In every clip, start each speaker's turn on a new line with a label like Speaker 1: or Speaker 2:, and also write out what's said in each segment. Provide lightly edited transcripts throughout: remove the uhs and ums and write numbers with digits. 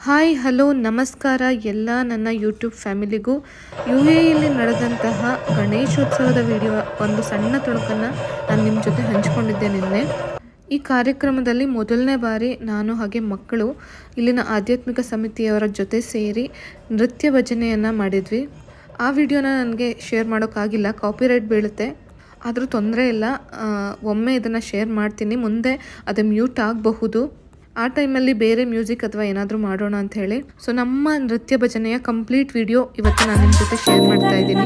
Speaker 1: Hi hello ನಮಸ್ಕಾರ ಎಲ್ಲ ನನ್ನ ಯೂಟ್ಯೂಬ್ ಫ್ಯಾಮಿಲಿಗೂ. UAEಯಲ್ಲಿ ನಡೆದಂತಹ ಗಣೇಶೋತ್ಸವದ ವಿಡಿಯೋ ಒಂದು ಸಣ್ಣ ತುಣುಕನ್ನು ನಾನು ನಿಮ್ಮ ಜೊತೆ ಹಂಚಿಕೊಂಡಿದ್ದೆ ನಿನ್ನೆ. ಈ ಕಾರ್ಯಕ್ರಮದಲ್ಲಿ ಮೊದಲನೇ ಬಾರಿ ನಾನು ಹಾಗೆ ಮಕ್ಕಳು ಇಲ್ಲಿನ ಆಧ್ಯಾತ್ಮಿಕ ಸಮಿತಿಯವರ ಜೊತೆ ಸೇರಿ ನೃತ್ಯ ಭಜನೆಯನ್ನು ಮಾಡಿದ್ವಿ. ಆ ವಿಡಿಯೋನ ನನಗೆ ಶೇರ್ ಮಾಡೋಕ್ಕಾಗಿಲ್ಲ, ಕಾಪಿರೈಟ್ ಬೀಳುತ್ತೆ. ಆದರೂ ತೊಂದರೆ ಇಲ್ಲ, ಒಮ್ಮೆ ಇದನ್ನು ಶೇರ್ ಮಾಡ್ತೀನಿ. ಮುಂದೆ ಅದು ಮ್ಯೂಟ್ ಆಗಬಹುದು. ಆ ಟೈಮಲ್ಲಿ ಬೇರೆ ಮ್ಯೂಸಿಕ್ ಅಥವಾ ಏನಾದರೂ ಮಾಡೋಣ ಅಂತ ಹೇಳಿ. ಸೊ ನಮ್ಮ ನೃತ್ಯ ಭಜನೆಯ ಕಂಪ್ಲೀಟ್ ವಿಡಿಯೋ ಇವತ್ತು ನಾನು ನಿಮ್ಮ ಜೊತೆ ಶೇರ್ ಮಾಡ್ತಾ ಇದ್ದೀನಿ.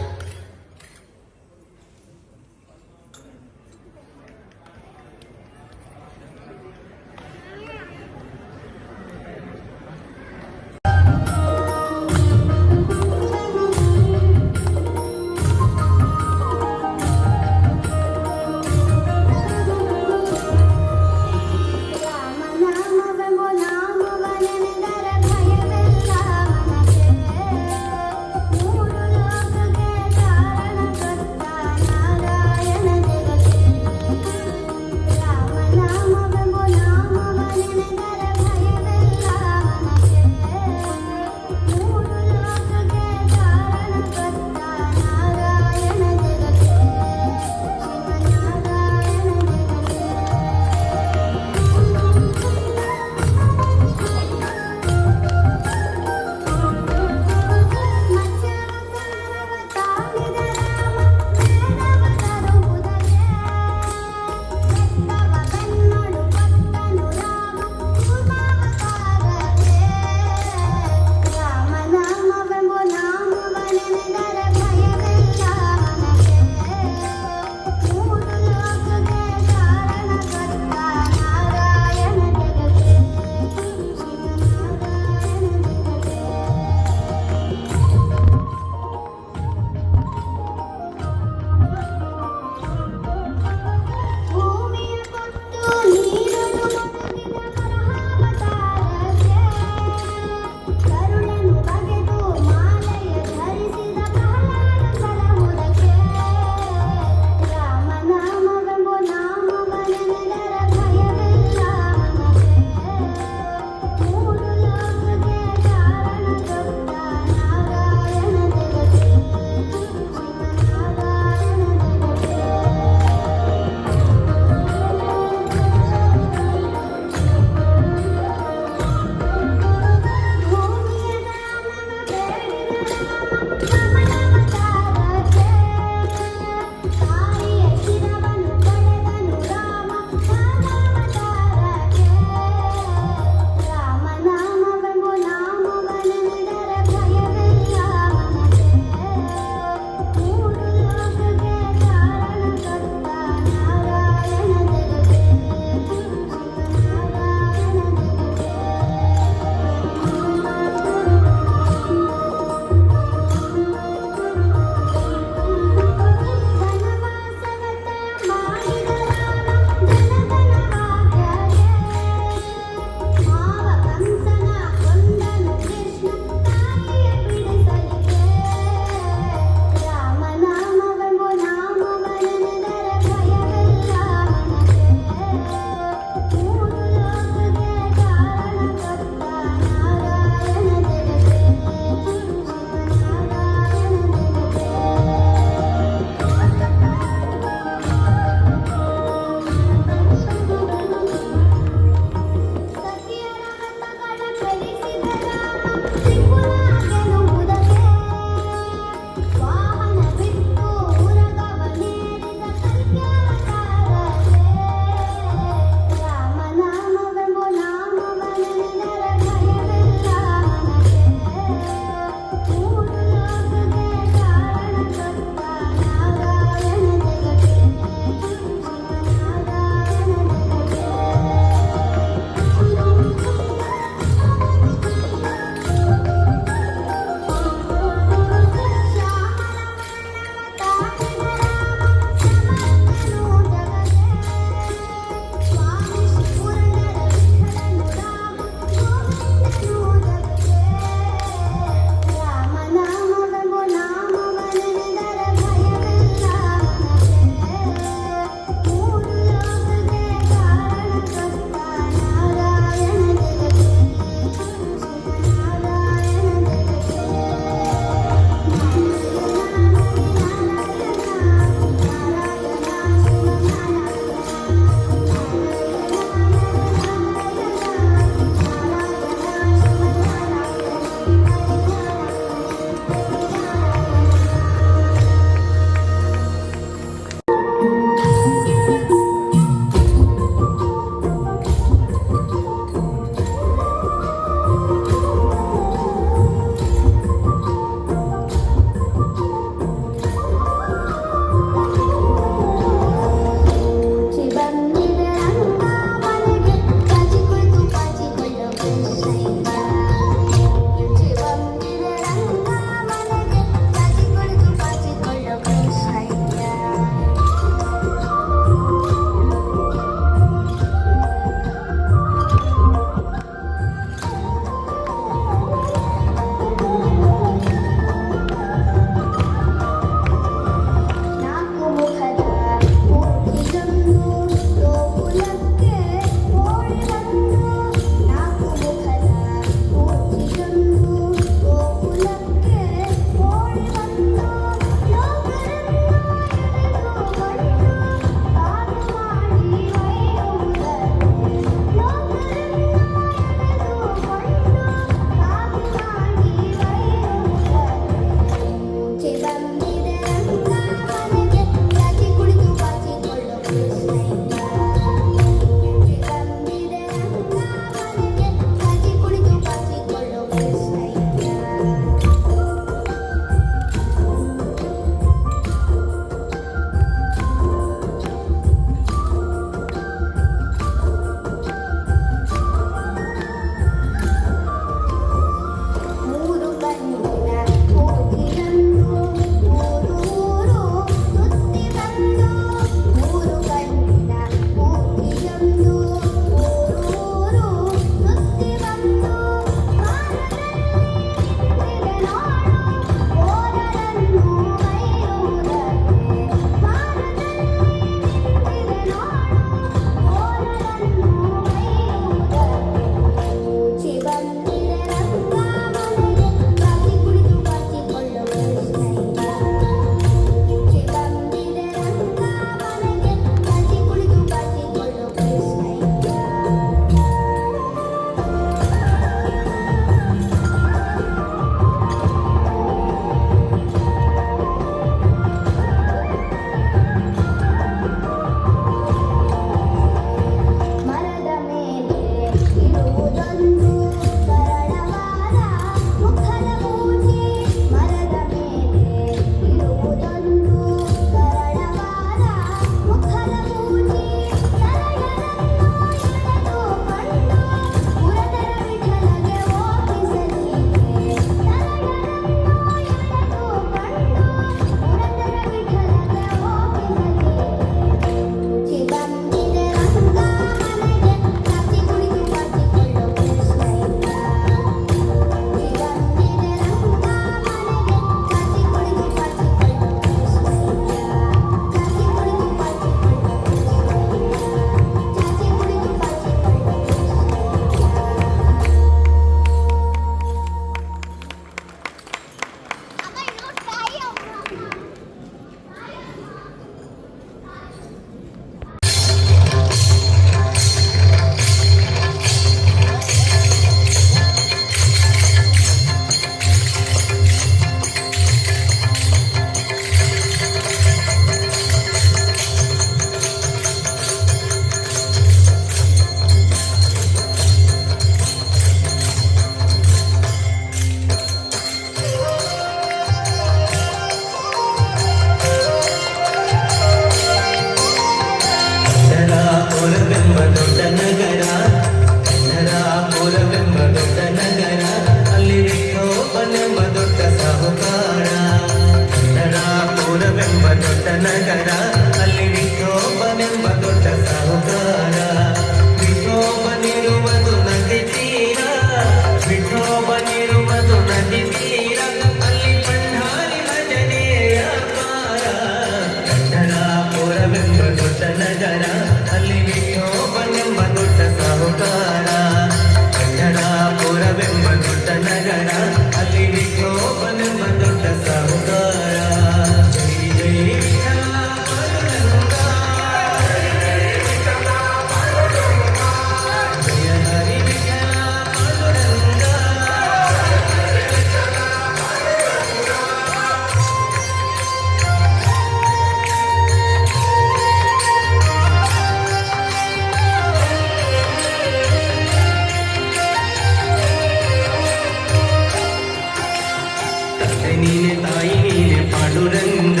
Speaker 2: ತಂದೆ ನೀನೆ ತಾಯಿ ನೀನೆ ಪಾಂಡುರಂಗ,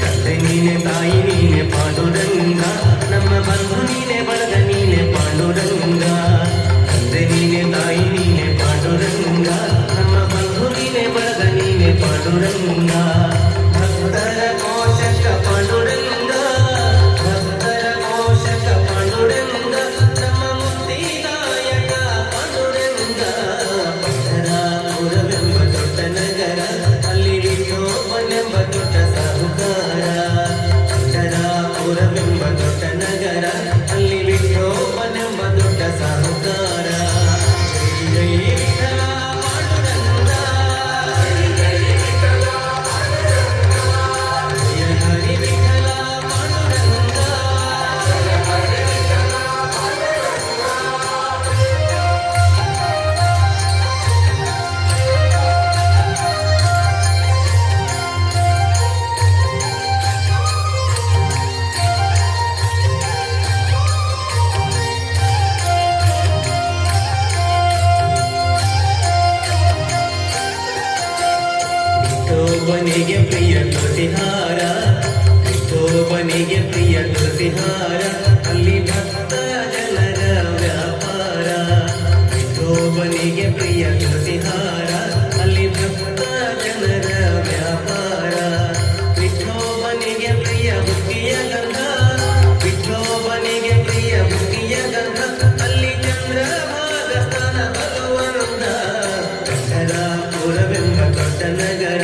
Speaker 2: ತಂದೆ ನೀನೆ ತಾಯಿ ನೀನೆ ಪಾಂಡುರಂಗ, ನಮ್ಮ ಬಂಧು ನೀನೆ ಬಳಗ ನೀನೆ ಪಾಂಡುರಂಗ. ತಂದೆ ನೀನೆ ತಾಯಿ ನೀನೆ ಪಾಂಡುರಂಗ, ನಮ್ಮ ಬಂಧು ನೀನೆ ಬಳಗ ನೀನೆ ಪಾಂಡುರಂಗ. ಭಕ್ತರ ಪೋಷಕ ಪಾಂಡುರಂಗ, ಭಕ್ತರ ಪೋಷಕ ಪಾಂಡುರಂಗ, ನಮ್ಮ ಮುಕ್ತಿದಾಯಕ ಪಾಂಡುರಂಗ. ಪಂಢರಾಪುರವೆಂಬ ದೊಡ್ಡ ನಗರ, ಅಲ್ಲಿ ವಿಠೋಬನೆಂಬ ದೊಡ್ಡ ಸಾಹುಕಾರ. ಪಂಢರಾಪುರವೆಂಬ ದೊಡ್ಡ ನಗರ, ಅಲ್ಲಿ ವಿಠೋಬನೆಂಬ ದೊಡ್ಡ ಸಾಹುಕಾರ. ಜೈ ಜೈ ವಿಠಲ ಪಾಂಡುರಂಗ, ಜಯ ಹರಿ ವಿಠಲ ಪಾಂಡುರಂಗ. ವಿಠೋಬನಿಗೆ ಪ್ರಿಯ ತುಳಸಿಹಾರ, ವಿಠೋಬನಿಗೆ ಪ್ರಿಯ ತುಳಸಿಹಾರ, ಅಲ್ಲಿ ಭಕ್ತ ಜನರ ವ್ಯಾಪಾರ. ವಿಠೋಬನಿಗೆ ಪ್ರಿಯ ತುಳಸಿಹಾರ, ಅಲ್ಲಿ ಭಕ್ತ ಜನರ ವ್ಯಾಪಾರ. ವಿಠೋಬನಿಗೆ ಪ್ರಿಯ ಮುಕ್ತಿಯ ಗಂಧ, ವಿಠೋಬನಿಗೆ ಪ್ರಿಯ ಮುಕ್ತಿಯ ಗಂಧ, ಅಲ್ಲಿ ಚಂದ್ರಭಾಗ ಸ್ಥಾನ ಭಗವಂತ. ಪಂಢರಾಪುರವೆಂಬ ದೊಡ್ಡ ನಗರ,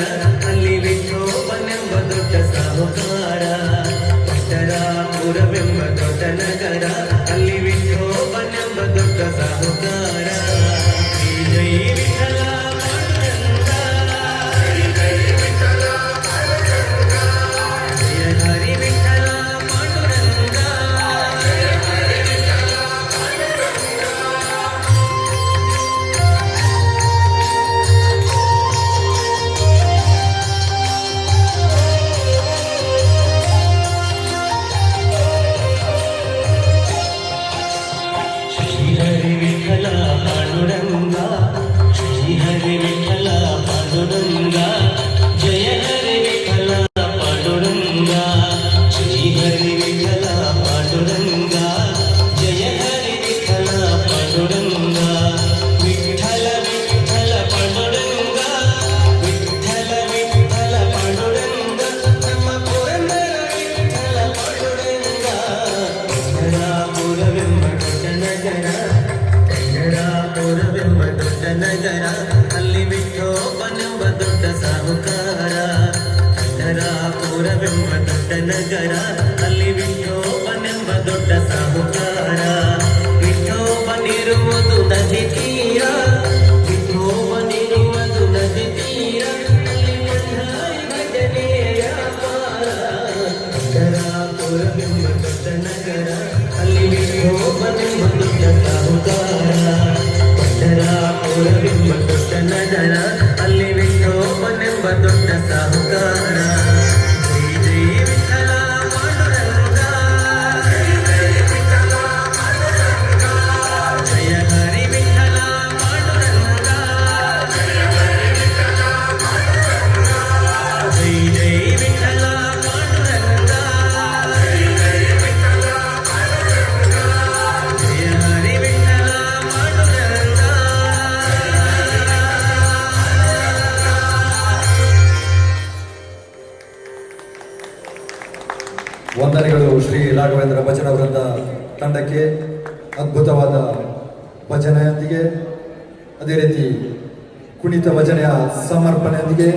Speaker 2: ಅಲ್ಲಿ ವಿಠೋಬನೆಂಬ ದೊಡ್ಡ ಸಾಹುಕಾರ. ಪಂಢರಾಪುರವೆಂಬ ದೊಡ್ಡ ನಗರ, ಅಲ್ಲಿ ವಿಠೋಬನೆಂಬ ದೊಡ್ಡ ಸಾಹುಕಾರ. ಜೈ ಜೈ ವಿಠಲ ಪಾಂಡುರಂಗ, ಜಯ ಹರಿ ವಿಠಲ ಪಾಂಡುರಂಗ. ಶ್ರೀ ಹರಿ ವಿಠಲ ಪಾಂಡುರಂಗ, ಶ್ರೀ ಹರಿ ವಿಠಲ ಪಾಂಡುರಂಗ, ಜಯ ಹರಿ ವಿಠಲ ಪಾಂಡುರಂಗ. ಶ್ರೀ ಹರಿ ವಿಠಲ ಪಾಂಡುರಂಗ, ಜಯ ಹರಿ ವಿಠಲ ಪಾಂಡುರಂಗ. ವಿಠಲ ವಿಠಲ ಪಾಂಡುರಂಗ, ವಿಠಲ ವಿಠಲ ಪಾಂಡುರಂಗ, ನಮ್ಮ ಪುರಂದರ ವಿಠಲ ಪಾಂಡುರಂಗ. ಪಂಢರಾಪುರವೆಂಬ ದೊಡ್ಡ ನಗರ, ಪಂಢರಾಪುರವೆಂಬ ದೊಡ್ಡ ನಗರ, ಅಲ್ಲಿ ವಿಠೋಬನೆಂಬ ದೊಡ್ಡ ಸಾಹುಕಾರ. ಪಂಢರಾಪುರವೆಂಬ ದೊಡ್ಡ ನಗರ, ಅಲ್ಲಿ ವಿಠೋಬನೆಂಬ ದೊಡ್ಡ ಸಾಹುಕಾರ. ವಿಠೋಬನಿರುವುದು ನದಿ ತೀರ, ವಿಠೋಬನಿರುವುದು ನದಿ ತೀರ, ಅಲ್ಲಿ ಪಂಢಾರಿ ಭಜನೆಯ ವ್ಯಾಪಾರ. ಪಂಢರಾಪುರವೆಂಬ ದೊಡ್ಡ ನಗರ, ಅಲ್ಲಿ ವಿಠೋಬನೆಂಬ ದೊಡ್ಡ ಸಾಹುಕಾರ. ಪಂಢರಾಪುರವೆಂಬ ದೊಡ್ಡ ನಗರ, ಅಲ್ಲಿ ವಿಠೋಬನೆಂಬ ದೊಡ್ಡ ಸಾಹುಕಾರ. ಜೈ ಜೈ ವಿಠಲ ಪಾಂಡುರಂಗ, ಜಯ ಹರಿ ವಿಠಲ ಪಾಂಡುರಂಗ. ಜೈ ಜೈ ವಿಠಲ ಪಾಂಡುರಂಗ, ಜಯ ಹರಿ ವಿಠಲ ಪಾಂಡುರಂಗ.
Speaker 3: ವಂದನೆಗಳು ಶ್ರೀ ರಾಘವೇಂದ್ರ ಭಜನಾ ವೃಂದ ತಂಡಕ್ಕೆ. ಅದ್ಭುತವಾದ ಭಜನೆಯೊಂದಿಗೆ, ಅದೇ ರೀತಿ ಕುಣಿತ ಭಜನೆಯ ಸಮರ್ಪಣೆಯೊಂದಿಗೆ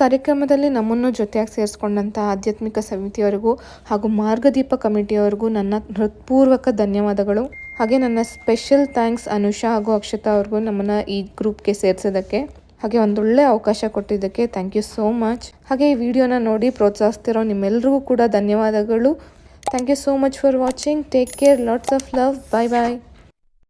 Speaker 1: ಕಾರ್ಯಕ್ರಮದಲ್ಲಿ ನಮ್ಮನ್ನು ಜೊತೆಯಾಗಿ ಸೇರಿಸ್ಕೊಂಡಂಥ ಆಧ್ಯಾತ್ಮಿಕ ಸಮಿತಿಯವರಿಗೂ ಹಾಗೂ ಮಾರ್ಗದೀಪ ಕಮಿಟಿಯವರಿಗೂ ನನ್ನ ಹೃತ್ಪೂರ್ವಕ ಧನ್ಯವಾದಗಳು. ಹಾಗೆ ನನ್ನ ಸ್ಪೆಷಲ್ ಥ್ಯಾಂಕ್ಸ್ ಅನುಷಾ ಹಾಗೂ ಅಕ್ಷತಾ ಅವ್ರಿಗೂ ನಮ್ಮನ್ನು ಈ ಗ್ರೂಪ್ಗೆ ಸೇರಿಸೋದಕ್ಕೆ ಹಾಗೆ ಒಂದೊಳ್ಳೆ ಅವಕಾಶ ಕೊಟ್ಟಿದ್ದಕ್ಕೆ ಥ್ಯಾಂಕ್ ಯು ಸೋ ಮಚ್. ಹಾಗೆ ಈ ವಿಡಿಯೋನ ನೋಡಿ ಪ್ರೋತ್ಸಾಹಿಸ್ತಿರೋ ನಿಮ್ಮೆಲ್ಲರಿಗೂ ಕೂಡ ಧನ್ಯವಾದಗಳು. Thank you so much for watching. Take care. Lots of love. Bye bye.